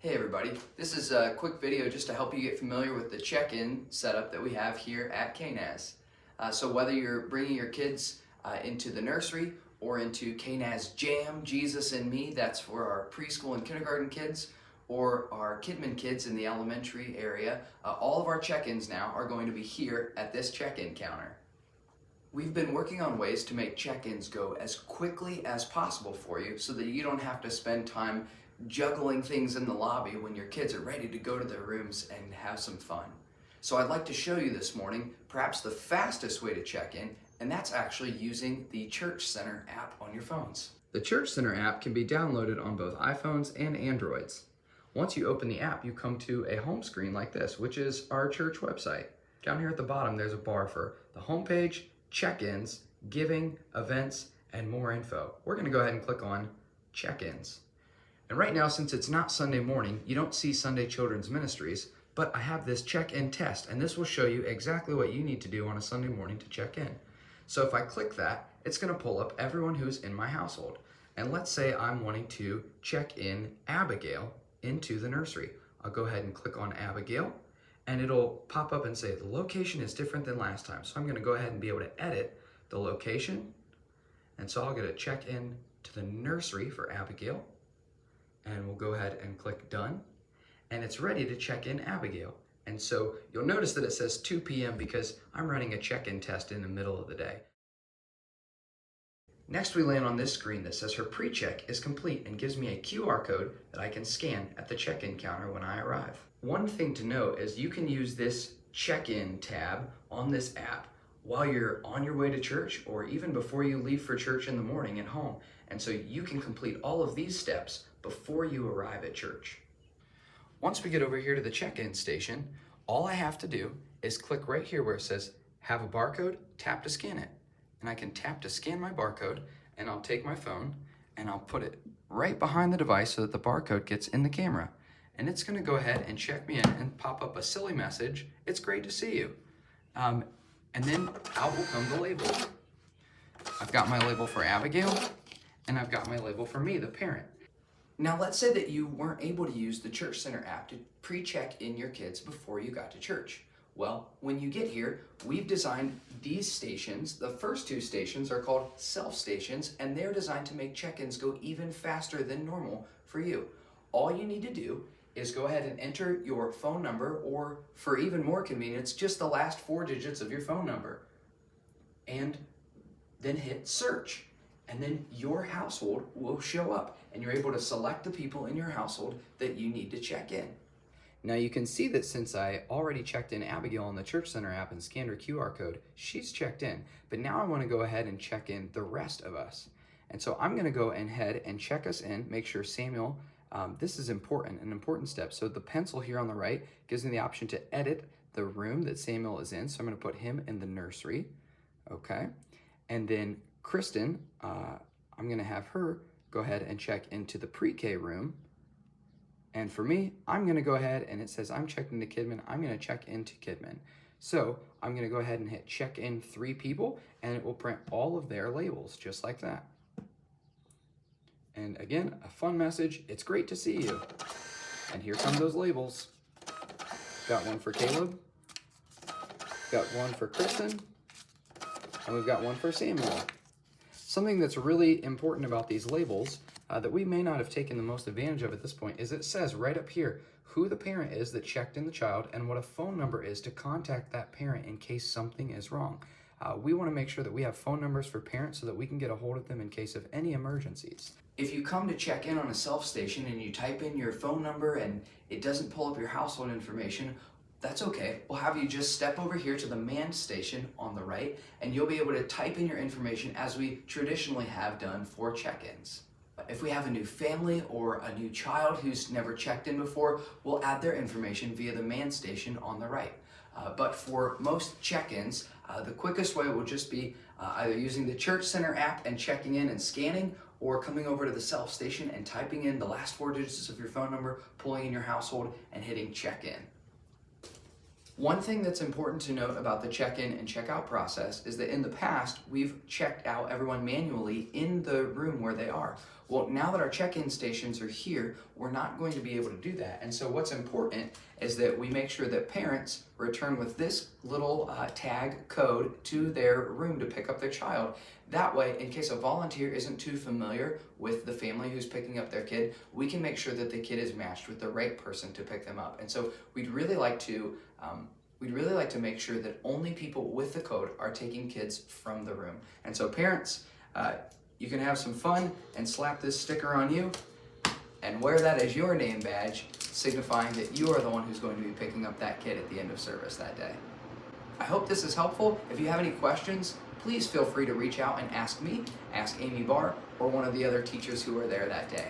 Hey everybody, this is a quick video just to help you get familiar with the check-in setup that we have here at KNAZ. So whether you're bringing your kids into the nursery or into KNAZ Jam, Jesus and Me, that's for our preschool and kindergarten kids, or our Kidmin kids in the elementary area, all of our check-ins now are going to be here at this check-in counter. We've been working on ways to make check-ins go as quickly as possible for you so that you don't have to spend time juggling things in the lobby when your kids are ready to go to their rooms and have some fun. So I'd like to show you this morning perhaps the fastest way to check in, and that's actually using the Church Center app on your phones. The Church Center app can be downloaded on both iPhones and Androids. Once you open the app, you come to a home screen like this, which is our church website. Down here at the bottom, there's a bar for the homepage, check-ins, giving, events, and more info. We're going to go ahead and click on check-ins. And right now, since it's not Sunday morning, you don't see Sunday Children's Ministries, but I have this check-in test, and this will show you exactly what you need to do on a Sunday morning to check in. So if I click that, it's going to pull up everyone who's in my household. And let's say I'm wanting to check in Abigail into the nursery. I'll go ahead and click on Abigail, and it'll pop up and say the location is different than last time. So I'm going to go ahead and be able to edit the location. And so I'll get a check in to the nursery for Abigail. And we'll go ahead and click done. And it's ready to check in Abigail. And so you'll notice that it says 2 p.m. because I'm running a check-in test in the middle of the day. Next, we land on this screen that says her pre-check is complete and gives me a QR code that I can scan at the check-in counter when I arrive. One thing to note is you can use this check-in tab on this app while you're on your way to church or even before you leave for church in the morning at home. And so you can complete all of these steps before you arrive at church. Once we get over here to the check-in station, all I have to do is click right here where it says have a barcode, tap to scan it. And I can tap to scan my barcode, and I'll take my phone and I'll put it right behind the device so that the barcode gets in the camera. And it's gonna go ahead and check me in and pop up a silly message, "It's great to see you." And then out will come the label. I've got my label for Abigail, and I've got my label for me, the parent. Now let's say that you weren't able to use the Church Center app to pre-check in your kids before you got to church. Well, when you get here, we've designed these stations. The first two stations are called self-stations, and they're designed to make check-ins go even faster than normal for you. All you need to do is go ahead and enter your phone number, or for even more convenience, just the last 4 digits of your phone number, and then hit search. And then your household will show up and you're able to select the people in your household that you need to check in. Now you can see that since I already checked in Abigail on the Church Center app and scanned her QR code, she's checked in. But now I want to go ahead and check in the rest of us. And so I'm going to go ahead and check us in, make sure Samuel, this is important, an important step. So the pencil here on the right gives me the option to edit the room that Samuel is in. So I'm going to put him in the nursery. Okay. And then Kristen, I'm going to have her go ahead and check into the pre-K room. And for me, I'm going to go ahead and it says I'm checked into Kidmin. I'm going to check into Kidmin. So I'm going to go ahead and hit check in 3 people, and it will print all of their labels just like that. And again, a fun message. It's great to see you. And here come those labels. Got one for Caleb. Got one for Kristen. And we've got one for Samuel. Something that's really important about these labels that we may not have taken the most advantage of at this point is it says right up here who the parent is that checked in the child and what a phone number is to contact that parent in case something is wrong. We want to make sure that we have phone numbers for parents so that we can get a hold of them in case of any emergencies. If you come to check in on a self-station and you type in your phone number and it doesn't pull up your household information, that's okay. We'll have you just step over here to the manned station on the right, and you'll be able to type in your information as we traditionally have done for check-ins. If we have a new family or a new child who's never checked in before, we'll add their information via the manned station on the right. But for most check-ins, the quickest way will just be either using the Church Center app and checking in and scanning, or coming over to the self-station and typing in the last 4 digits of your phone number, pulling in your household, and hitting check-in. One thing that's important to note about the check-in and check-out process is that in the past, we've checked out everyone manually in the room where they are. Well, now that our check-in stations are here, we're not going to be able to do that. And so what's important is that we make sure that parents return with this little tag code to their room to pick up their child. That way, in case a volunteer isn't too familiar with the family who's picking up their kid, we can make sure that the kid is matched with the right person to pick them up. And so we'd really like to make sure that only people with the code are taking kids from the room. And so parents, you can have some fun and slap this sticker on you and wear that as your name badge, signifying that you are the one who's going to be picking up that kid at the end of service that day. I hope this is helpful. If you have any questions, please feel free to reach out and ask me, ask Amy Barr, or one of the other teachers who are there that day.